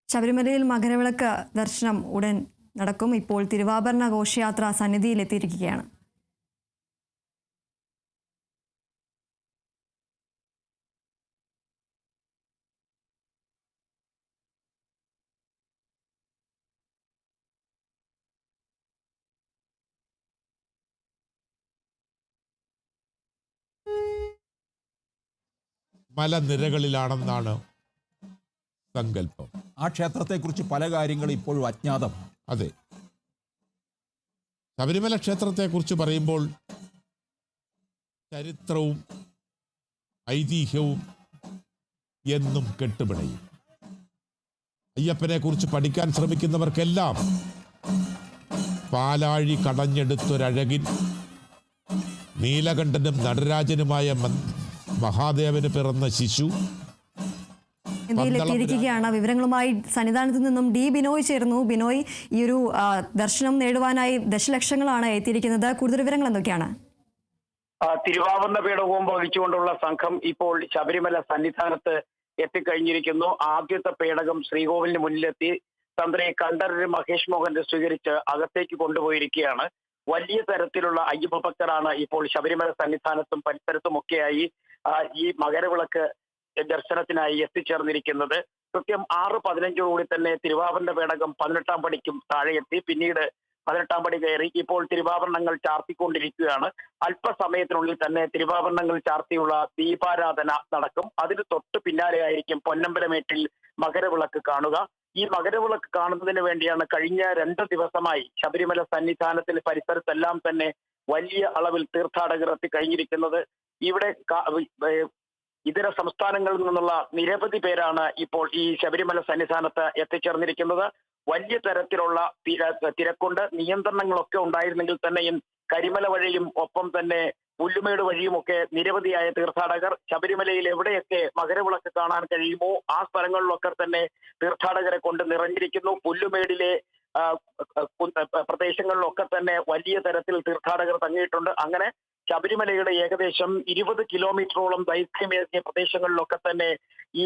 ശബരിമലയിൽ മകരവിളക്ക് ദർശനം ഉടൻ നടക്കും. ഇപ്പോൾ തിരുവാഭരണ ഘോഷയാത്ര സന്നിധിയിലെത്തിയിരിക്കുകയാണ്. മലനിരകളിലാണെന്നാണ് സങ്കല്പം. ആ ക്ഷേത്രത്തെക്കുറിച്ച് പല കാര്യങ്ങളും ഇപ്പോഴും അജ്ഞാതമാണ്. അതെ, ശബരിമല ക്ഷേത്രത്തെക്കുറിച്ച് പറയുമ്പോൾ ചരിത്രവും ഐതിഹ്യവും എന്നും കെട്ടുപിണയും. അയ്യപ്പനെ കുറിച്ച് പഠിക്കാൻ ശ്രമിക്കുന്നവർക്കെല്ലാം പാലാഴി കടഞ്ഞെടുത്തൊരഴകിൻ നീലകണ്ഠനും നടരാജനുമായ മഹാദേവന് പിറന്ന ശിശു എത്തിയിരിക്കുകയാണ്. വിവരങ്ങളുമായി സന്നിധാനത്ത് നിന്നും ഡി ബിനോയ് ചേർന്നു. ബിനോയ്, ഈ ഒരു ദർശനം നേടുവാനായി ദശലക്ഷങ്ങളാണ് എത്തിയിരിക്കുന്നത്. കൂടുതൽ വിവരങ്ങൾ എന്തൊക്കെയാണ്? തിരുവാഭരണ പീഠവും വഹിച്ചുകൊണ്ടുള്ള സംഘം ഇപ്പോൾ ശബരിമല സന്നിധാനത്ത് എത്തിക്കഴിഞ്ഞിരിക്കുന്നു. ആദ്യത്തെ പേടകം ശ്രീകോവിലിന് മുന്നിലെത്തി തന്ത്രി കണ്ഠരര് മഹേഷ് മോഹനെ സ്വീകരിച്ച് അകത്തേക്ക് കൊണ്ടുപോയിരിക്കുകയാണ്. വലിയ തരത്തിലുള്ള അയ്യപ്പ ഭക്തരാണ് ഇപ്പോൾ ശബരിമല സന്നിധാനത്തും പരിസരത്തുമൊക്കെയായി ഈ മകരവിളക്ക് ദർശനത്തിനായി എത്തിച്ചേർന്നിരിക്കുന്നത്. കൃത്യം 6:15 തന്നെ തിരുവാഭരണ പേടകം 18-ാം പടിക്കും താഴെ എത്തി. പിന്നീട് 18-ാം പടി കയറി ഇപ്പോൾ തിരുവാഭരണങ്ങൾ ചാർത്തിക്കൊണ്ടിരിക്കുകയാണ്. അല്പസമയത്തിനുള്ളിൽ തന്നെ തിരുവാഭരണങ്ങൾ ചാർത്തിയുള്ള ദീപാരാധന നടക്കും. അതിന് തൊട്ട് പിന്നാലെയായിരിക്കും പൊന്നമ്പലമേട്ടിൽ മകരവിളക്ക് കാണുക. ഈ മകരവിളക്ക് കാണുന്നതിന് വേണ്ടിയാണ് കഴിഞ്ഞ 2 ദിവസമായി ശബരിമല സന്നിധാനത്തിന് പരിസരത്തെല്ലാം തന്നെ വലിയ അളവിൽ തീർത്ഥാടകർ എത്തിക്കഴിഞ്ഞിരിക്കുന്നത്. ഇവിടെ ഇതര സംസ്ഥാനങ്ങളിൽ നിന്നുള്ള നിരവധി പേരാണ് ഇപ്പോൾ ഈ ശബരിമല സന്നിധാനത്ത് എത്തിച്ചേർന്നിരിക്കുന്നത്. വലിയ തരത്തിലുള്ള തിരക്കുണ്ട്. നിയന്ത്രണങ്ങളൊക്കെ ഉണ്ടായിരുന്നെങ്കിൽ തന്നെയും കരിമല വഴിയും ഒപ്പം തന്നെ പുല്ലുമേട് വഴിയുമൊക്കെ നിരവധിയായ തീർത്ഥാടകർ ശബരിമലയിൽ എവിടെയൊക്കെ മകരവിളക്ക് കാണാൻ കഴിയുമോ ആ സ്ഥലങ്ങളിലൊക്കെ തന്നെ തീർത്ഥാടകരെ കൊണ്ട് നിറഞ്ഞിരിക്കുന്നു. പുല്ലുമേടിലെ പ്രദേശങ്ങളിലൊക്കെ തന്നെ വലിയ തരത്തിൽ തീർത്ഥാടകർ തങ്ങിയിട്ടുണ്ട്. അങ്ങനെ ശബരിമലയുടെ ഏകദേശം 20 കിലോമീറ്ററോളം ദൈർഘ്യമേറിയ പ്രദേശങ്ങളിലൊക്കെ തന്നെ ഈ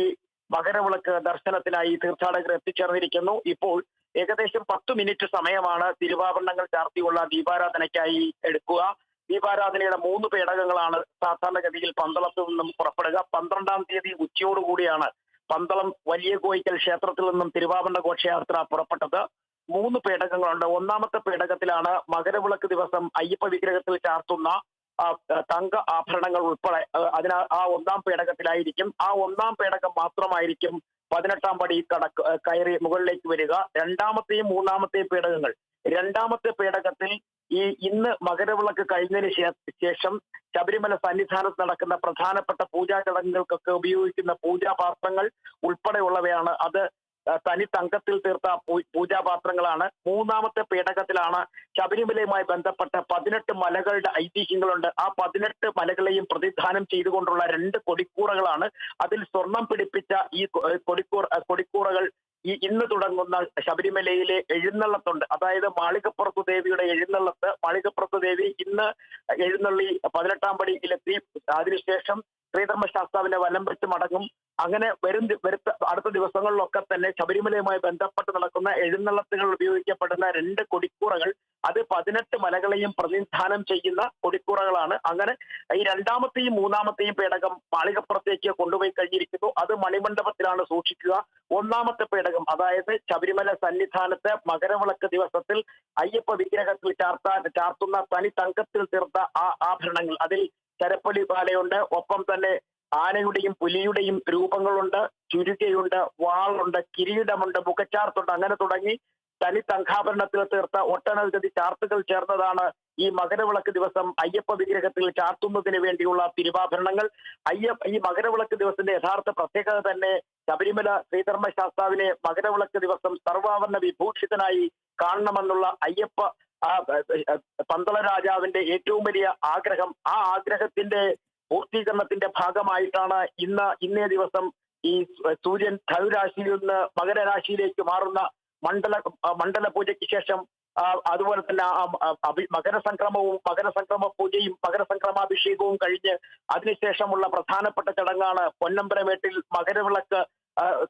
മകരവിളക്ക് ദർശനത്തിനായി തീർത്ഥാടകർ എത്തിച്ചേർന്നിരിക്കുന്നു. ഇപ്പോൾ ഏകദേശം 10 മിനിറ്റ് സമയമാണ് തിരുവാഭരണങ്ങൾ ചാർത്തിയുള്ള ദീപാരാധനയ്ക്കായി എടുക്കുക. ദീപാരാധനയുടെ 3 പേടകങ്ങളാണ് സാധാരണഗതിയിൽ പന്തളത്തു നിന്നും പുറപ്പെടുക. 12-ാം തീയതി ഉച്ചയോടുകൂടിയാണ് പന്തളം വലിയ കോയിക്കൽ ക്ഷേത്രത്തിൽ നിന്നും തിരുവാഭരണ ഘോഷയാത്ര പുറപ്പെട്ടത്. 3 പേടകങ്ങളുണ്ട്. 1-ാമത്തെ പേടകത്തിലാണ് മകരവിളക്ക് ദിവസം അയ്യപ്പ വിഗ്രഹത്തിൽ ചാർത്തുന്ന തങ്ക ആഭരണങ്ങൾ ഉൾപ്പെടെ ആ 1-ാം പേടകത്തിലായിരിക്കും. ആ 1-ാം പേടകം മാത്രമായിരിക്കും 18-ാം പടി കയറി മുകളിലേക്ക് വരിക. 2-ാമത്തെയും 3-ാമത്തെയും പേടകങ്ങൾ 2-ാമത്തെ പേടകത്തിൽ ഇന്ന് മകരവിളക്ക് കഴിഞ്ഞതിന് ശേഷം ശബരിമല സന്നിധാനത്ത് നടക്കുന്ന പ്രധാനപ്പെട്ട പൂജാ ചടങ്ങുകൾക്കൊക്കെ ഉപയോഗിക്കുന്ന പൂജാപാത്രങ്ങൾ ഉൾപ്പെടെയുള്ളവയാണ്. അത് തനി തങ്കത്തിൽ തീർത്ത പൂജാപാത്രങ്ങളാണ്. 3-ാമത്തെ പേടകത്തിലാണ് ശബരിമലയുമായി ബന്ധപ്പെട്ട 18 മലകളുടെ ഐതിഹ്യങ്ങളുണ്ട്. ആ 18 മലകളെയും പ്രതിദാനം ചെയ്തുകൊണ്ടുള്ള 2 കൊടിക്കൂറകളാണ്. അതിൽ സ്വർണം പിടിപ്പിച്ച ഈ കൊടിക്കൂറകൾ ഇന്ന് തുടങ്ങുന്ന ശബരിമലയിലെ എഴുന്നള്ളത്തുണ്ട്. അതായത് മാളികപ്പുറത്തു ദേവിയുടെ എഴുന്നള്ളത്ത്. മാളികപ്പുറത്തു ദേവി ഇന്ന് എഴുന്നള്ളി 18-ാം പടിയിലെത്തി. അതിനുശേഷം ശ്രീധർമ്മശാസ്താവിന്റെ വലം വെച്ച് മടങ്ങും. അങ്ങനെ അടുത്ത ദിവസങ്ങളിലൊക്കെ തന്നെ ശബരിമലയുമായി ബന്ധപ്പെട്ട് നടക്കുന്ന എഴുന്നള്ളത്തുകൾ ഉപയോഗിക്കപ്പെടുന്ന 2 കൊടിക്കൂറകൾ, അത് 18 മലകളെയും പ്രതിനിധാനം ചെയ്യുന്ന കൊടിക്കൂറകളാണ്. അങ്ങനെ ഈ 2-ാമത്തെയും 3-ാമത്തെയും പേടകം മാളികപ്പുറത്തേക്ക് കൊണ്ടുപോയി കഴിഞ്ഞിരിക്കുന്നു. അത് മണിമണ്ഡപത്തിലാണ് സൂക്ഷിക്കുക. 1-ാമത്തെ പേടകം, അതായത് ശബരിമല സന്നിധാനത്ത് മകരവിളക്ക് ദിവസത്തിൽ അയ്യപ്പ വിഗ്രഹത്തിൽ ചാർത്തുന്ന തനി തങ്കത്തിൽ തീർത്ത ആ ആഭരണങ്ങൾ, അതിൽ ചരപ്പലി പാലയുണ്ട്. ഒപ്പം തന്നെ ആനയുടെയും പുലിയുടെയും രൂപങ്ങളുണ്ട്, ചുരുകയുണ്ട്, വാളുണ്ട്, കിരീടമുണ്ട്, മുഖച്ചാർത്തുണ്ട്. അങ്ങനെ തുടങ്ങി തനി തങ്കാഭരണത്തിൽ തീർത്ത ഒട്ടനവധി ചാർത്തുകൾ ചേർന്നതാണ് ഈ മകരവിളക്ക് ദിവസം അയ്യപ്പ വിഗ്രഹത്തിൽ ചാർത്തുന്നതിന് വേണ്ടിയുള്ള തിരുവാഭരണങ്ങൾ. ഈ മകരവിളക്ക് ദിവസത്തിന്റെ യഥാർത്ഥ പ്രത്യേകത തന്നെ ശബരിമല ശ്രീധർമ്മശാസ്താവിനെ മകരവിളക്ക് ദിവസം സർവാഭരണ വിഭൂഷിതനായി കാണണമെന്നുള്ള അയ്യപ്പ പന്തള രാജാവിന്റെ ഏറ്റവും വലിയ ആഗ്രഹം. ആ ആഗ്രഹത്തിന്റെ പൂർത്തീകരണത്തിന്റെ ഭാഗമായിട്ടാണ് ഇന്നേ ദിവസം ഈ സൂര്യൻ ധനുരാശിയിൽ നിന്ന് മകരരാശിയിലേക്ക് മാറുന്ന മണ്ഡല പൂജയ്ക്ക് ശേഷം അതുപോലെ തന്നെ മകരസംക്രമ പൂജയും മകരസംക്രമാഭിഷേകവും കഴിഞ്ഞ് അതിനുശേഷമുള്ള പ്രധാനപ്പെട്ട ചടങ്ങാണ് പൊന്നമ്പലമേട്ടിൽ മകരവിളക്ക്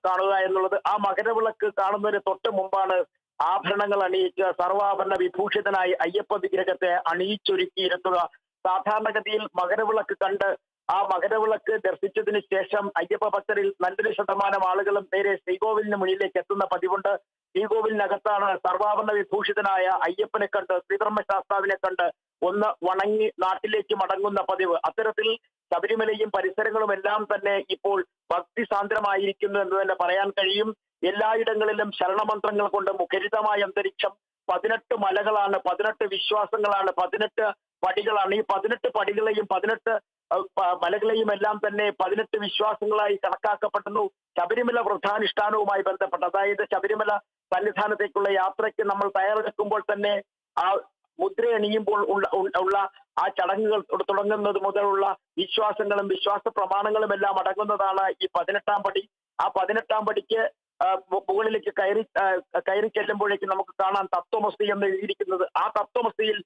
കാണുക എന്നുള്ളത്. ആ മകരവിളക്ക് കാണുന്നതിന് തൊട്ട് മുമ്പാണ് ആഭരണങ്ങൾ അണിയിച്ച് സർവാഭരണ വിഭൂഷിതനായി അയ്യപ്പ വിഗ്രഹത്തെ അണിയിച്ചൊരുക്കിയിരുത്തുക. സാധാരണഗതിയിൽ മകരവിളക്ക് കണ്ട് ആ മകരവിളക്ക് ദർശിച്ചതിന് ശേഷം അയ്യപ്പ ഭക്തരിൽ നല്ലൊരു ശതമാനം ആളുകളും നേരെ ശ്രീകോവിലിന് മുന്നിലേക്ക് എത്തുന്ന പതിവുണ്ട്. ശ്രീകോവിലിനകത്താണ് സർവാഭരണ വിഭൂഷിതനായ അയ്യപ്പനെ കണ്ട് ശ്രീധർമ്മശാസ്താവിനെ കണ്ട് ഒന്ന് വണങ്ങി നാട്ടിലേക്ക് മടങ്ങുന്ന പതിവ്. അത്തരത്തിൽ ശബരിമലയും പരിസരങ്ങളും എല്ലാം തന്നെ ഇപ്പോൾ ഭക്തിസാന്ദ്രമായിരിക്കുന്നു എന്ന് തന്നെ പറയാൻ കഴിയും. എല്ലായിടങ്ങളിലും ശരണമന്ത്രങ്ങൾ കൊണ്ട് മുഖരിതമായ അന്തരീക്ഷം. 18 മലകളാണ്, 18 വിശ്വാസങ്ങളാണ്, 18 പടികളാണ്. ഈ 18 പടികളെയും 18 മലകളെയും എല്ലാം തന്നെ 18 വിശ്വാസങ്ങളായി കണക്കാക്കപ്പെടുന്നു. ശബരിമല വ്രതാനുഷ്ഠാനവുമായി ബന്ധപ്പെട്ട്, അതായത് ശബരിമല സന്നിധാനത്തേക്കുള്ള യാത്രയ്ക്ക് നമ്മൾ തയ്യാറെടുക്കുമ്പോൾ തന്നെ ആ മുദ്ര അണിയുമ്പോൾ ഉള്ള ആ ചടങ്ങുകൾ തുടങ്ങുന്നത് മുതലുള്ള വിശ്വാസങ്ങളും വിശ്വാസ പ്രമാണങ്ങളും എല്ലാം അടങ്ങുന്നതാണ് ഈ 18ാം പടി. ആ 18ാം പടിക്ക് മുകളിലേക്ക് കയറി ചെല്ലുമ്പോഴേക്കും നമുക്ക് കാണാം തത്വമസി എന്ന് എഴുതിയിരിക്കുന്നത്. ആ തത്വമസിയിൽ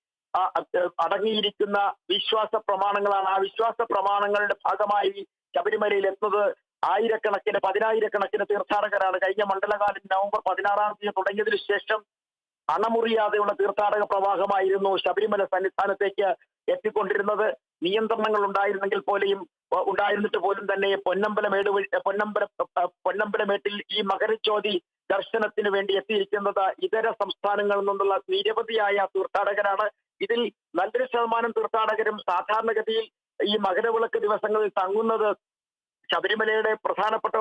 അടങ്ങിയിരിക്കുന്ന വിശ്വാസ പ്രമാണങ്ങളാണ്. ആ വിശ്വാസ പ്രമാണങ്ങളുടെ ഭാഗമായി ശബരിമലയിൽ എത്തുന്നത് ആയിരക്കണക്കിന് 10,000-കണക്കിന് തീർത്ഥാടകരാണ്. കഴിഞ്ഞ മണ്ഡലകാലം നവംബർ 16-ാം തീയതി തുടങ്ങിയതിനു ശേഷം അണമുറിയാതെയുള്ള തീർത്ഥാടക പ്രവാഹമായിരുന്നു ശബരിമല സന്നിധാനത്തേക്ക് എത്തിക്കൊണ്ടിരുന്നത്. നിയന്ത്രണങ്ങൾ ഉണ്ടായിരുന്നിട്ട് പോലും തന്നെ പൊന്നമ്പലമേട്ടിൽ ഈ മകരജ്യോതി ദർശനത്തിന് വേണ്ടി എത്തിയിരിക്കുന്നത് ഇതര സംസ്ഥാനങ്ങളിൽ നിന്നുള്ള നിരവധിയായ തീർത്ഥാടകരാണ്. ഇതിൽ നല്ലൊരു ശതമാനം തീർത്ഥാടകരും സാധാരണഗതിയിൽ ഈ മകരവിളക്ക് ദിവസങ്ങളിൽ തങ്ങുന്നത് ശബരിമലയുടെ പ്രധാനപ്പെട്ട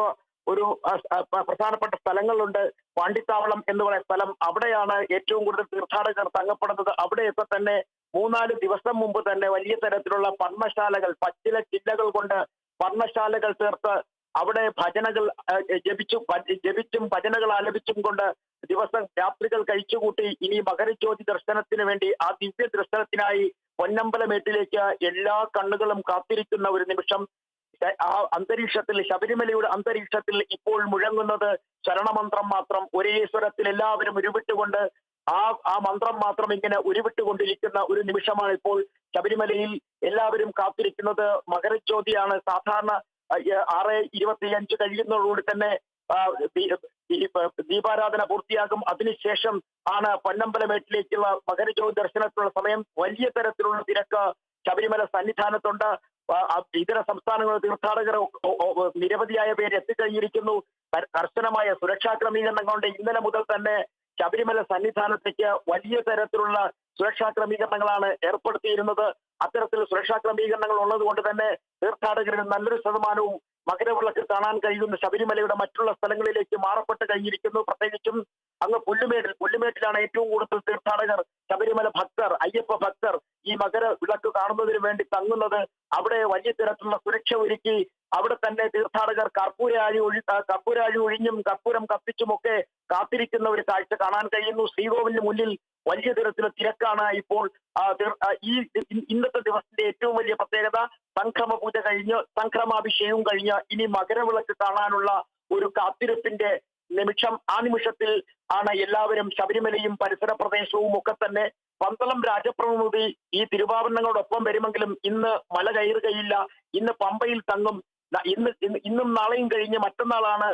സ്ഥലങ്ങളുണ്ട്. പാണ്ടിത്താവളം എന്ന് പറയുന്ന സ്ഥലം, അവിടെയാണ് ഏറ്റവും കൂടുതൽ തീർത്ഥാടകർ തങ്ങപ്പെടുന്നത്. അവിടെയൊക്കെ തന്നെ 3-4 ദിവസം മുമ്പ് തന്നെ വലിയ തരത്തിലുള്ള പർണശാലകൾ, പച്ചില ചില്ലകൾ കൊണ്ട് പർണശാലകൾ തീർത്ത് അവിടെ ഭജനകൾ ജപിച്ചും ഭജനകൾ ആലപിച്ചും കൊണ്ട് രാത്രികൾ കഴിച്ചുകൂട്ടി ഇനി മകരജ്യോതി ദർശനത്തിന് വേണ്ടി ആ ദിവ്യ ദർശനത്തിനായി പൊന്നമ്പലമേട്ടിലേക്ക് എല്ലാ കണ്ണുകളും കാത്തിരിക്കുന്ന ഒരു നിമിഷം. ആ അന്തരീക്ഷത്തിൽ, ശബരിമലയുടെ അന്തരീക്ഷത്തിൽ ഇപ്പോൾ മുഴങ്ങുന്നത് ശരണമന്ത്രം മാത്രം. ഒരേ സ്വരത്തിൽ എല്ലാവരും ഉരുവിട്ടുകൊണ്ട് ആ മന്ത്രം മാത്രം ഇങ്ങനെ ഉരുവിട്ടുകൊണ്ടിരിക്കുന്ന ഒരു നിമിഷമാണ് ഇപ്പോൾ ശബരിമലയിൽ. എല്ലാവരും കാത്തിരിക്കുന്നത് മകരജ്യോതിയാണ്. സാധാരണ 6:25 കഴിയുന്നതോടുകൂടി തന്നെ ദീപാരാധന പൂർത്തിയാകും. അതിനുശേഷം ആണ് പൊന്നമ്പലമേട്ടിലേക്കുള്ള മകരജ്യോതി ദർശനത്തിനുള്ള സമയം. വലിയ തരത്തിലുള്ള തിരക്ക് ശബരിമല സന്നിധാനത്തുണ്ട്. ഇതര സംസ്ഥാനങ്ങളിലെ തീർത്ഥാടകർ നിരവധിയായ പേര് എത്തിക്കഴിഞ്ഞിരിക്കുന്നു. കർശനമായ സുരക്ഷാ ക്രമീകരണങ്ങളുണ്ട്. ഇന്നലെ മുതൽ തന്നെ ശബരിമല സന്നിധാനത്തേക്ക് വലിയ തരത്തിലുള്ള സുരക്ഷാ ക്രമീകരണങ്ങളാണ് ഏർപ്പെടുത്തിയിരുന്നത്. അത്തരത്തിൽ സുരക്ഷാ ക്രമീകരണങ്ങൾ ഉള്ളത് കൊണ്ട് തന്നെ തീർത്ഥാടകരിൽ നല്ലൊരു ശതമാനവും മകരവിളക്ക് കാണാൻ കഴിയുന്ന ശബരിമലയുടെ മറ്റുള്ള സ്ഥലങ്ങളിലേക്ക് മാറപ്പെട്ട് കഴിഞ്ഞിരിക്കുന്നു. പ്രത്യേകിച്ചും അങ്ങ് പുല്ലുമേട്ടിലാണ് ഏറ്റവും കൂടുതൽ തീർത്ഥാടകർ, ശബരിമല ഭക്തർ, അയ്യപ്പ ഭക്തർ ഈ മകരവിളക്ക് കാണുന്നതിന് വേണ്ടി തങ്ങുന്നത്. അവിടെ വലിയ തരത്തിലുള്ള സുരക്ഷ ഒരുക്കി അവിടെ തന്നെ തീർത്ഥാടകർ കർപ്പൂരാഴി ഒഴിഞ്ഞും കർപ്പൂരം കത്തിച്ചുമൊക്കെ കാത്തിരിക്കുന്ന ഒരു കാഴ്ച കാണാൻ കഴിയുന്നു. ശ്രീകോവിലിന് മുന്നിൽ വലിയ തരത്തിലുള്ള തിരക്കാണ് ഇപ്പോൾ. ഇന്നത്തെ ദിവസത്തിന്റെ ഏറ്റവും വലിയ പ്രത്യേകത സംക്രമ പൂജ കഴിഞ്ഞ് സംക്രമാഭിഷേകവും കഴിഞ്ഞ് ഇനി മകരവിളക്ക് കാണാനുള്ള ഒരു കാത്തിരിപ്പിന്റെ നിമിഷം. ആ നിമിഷത്തിൽ ആണ് എല്ലാവരും ശബരിമലയും പരിസര പ്രദേശവും ഒക്കെ തന്നെ. പന്തളം രാജപ്രതിനിധി ഈ തിരുവാഭരണങ്ങളോടൊപ്പം വരുമെങ്കിലും ഇന്ന് മല കയറുകയില്ല. ഇന്ന് പമ്പയിൽ തങ്ങും. ഇന്നും നാളെയും കഴിഞ്ഞ് മറ്റന്നാളാണ്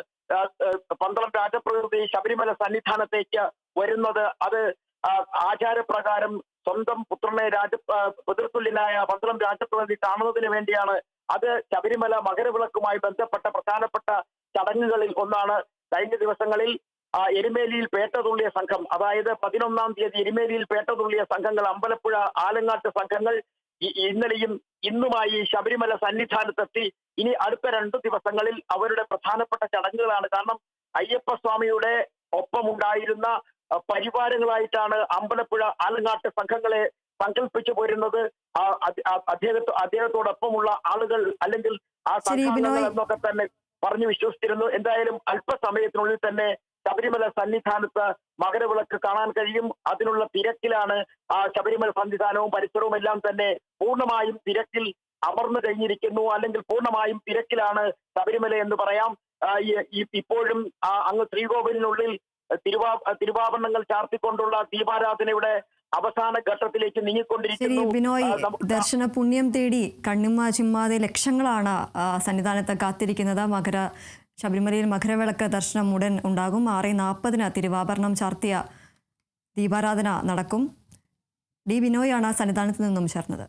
പന്തളം രാജപ്രതിനിധി ശബരിമല സന്നിധാനത്തേക്ക് വരുന്നത്. അത് ആചാരപ്രകാരം സ്വന്തം പുത്രനെ പിതൃതുല്യനായ പന്തളം രാജപ്രതിനിധി കാണുന്നതിന് വേണ്ടിയാണ്. അത് ശബരിമല മകരവിളക്കുമായി ബന്ധപ്പെട്ട പ്രധാനപ്പെട്ട ചടങ്ങുകളിൽ ഒന്നാണ്. കഴിഞ്ഞ ദിവസങ്ങളിൽ എരുമേലിയിൽ പേട്ടതുള്ളിയ സംഘം, അതായത് 11-ാം തീയതി എരുമേലിയിൽ പേട്ടതുള്ളിയ സംഘങ്ങൾ, അമ്പലപ്പുഴ ആലങ്ങാട്ട് സംഘങ്ങൾ ഇന്നലെയും ഇന്നുമായി ശബരിമല സന്നിധാനത്തെത്തി. ഇനി അടുത്ത 2 ദിവസങ്ങളിൽ അവരുടെ പ്രധാനപ്പെട്ട ചടങ്ങുകളാണ്. കാരണം അയ്യപ്പസ്വാമിയുടെ ഒപ്പമുണ്ടായിരുന്ന പരിവാരങ്ങളായിട്ടാണ് അമ്പലപ്പുഴ ആലങ്ങാട്ട് സംഘങ്ങളെ സങ്കല്പിച്ചു പോരുന്നത്. അദ്ദേഹത്തോടൊപ്പമുള്ള ആളുകൾ അല്ലെങ്കിൽ ആ സംഘാംഗങ്ങൾ എന്നൊക്കെ തന്നെ പറഞ്ഞു വിശ്വസിച്ചിരുന്നു. എന്തായാലും അല്പസമയത്തിനുള്ളിൽ തന്നെ ശബരിമല സന്നിധാനത്ത് മകരവിളക്ക് കാണാൻ കഴിയും. അതിനുള്ള തിരക്കിലാണ് ആ ശബരിമല സന്നിധാനവും പരിസരവും എല്ലാം തന്നെ പൂർണ്ണമായും തിരക്കിൽ അമർന്നു കഴിഞ്ഞിരിക്കുന്നു. അല്ലെങ്കിൽ പൂർണ്ണമായും തിരക്കിലാണ് ശബരിമല എന്ന് പറയാം. ഇപ്പോഴും അങ്ങ് ശ്രീകോവിലിനുള്ളിൽ തിരുവാഭരണങ്ങൾ ചാർത്തിക്കൊണ്ടുള്ള ദീപാരാധനയുടെ അവസാന ഘട്ടത്തിലേക്ക് നീങ്ങിക്കൊണ്ടിരിക്കുന്നു. ബിനോയ്, ദർശന പുണ്യം തേടി കണ്ണിമ ചിമ്മാതെ ലക്ഷങ്ങളാണ് സന്നിധാനത്ത് കാത്തിരിക്കുന്നത്. മകര ശബരിമലയിൽ മകരവിളക്ക് ദർശനം ഉടൻ ഉണ്ടാകും. 6:40 തിരുവാഭരണം ചാർത്തിയ ദീപാരാധന നടക്കും. ഡി ബിനോയാണ് സന്നിധാനത്ത് നിന്നും ചേർന്നത്.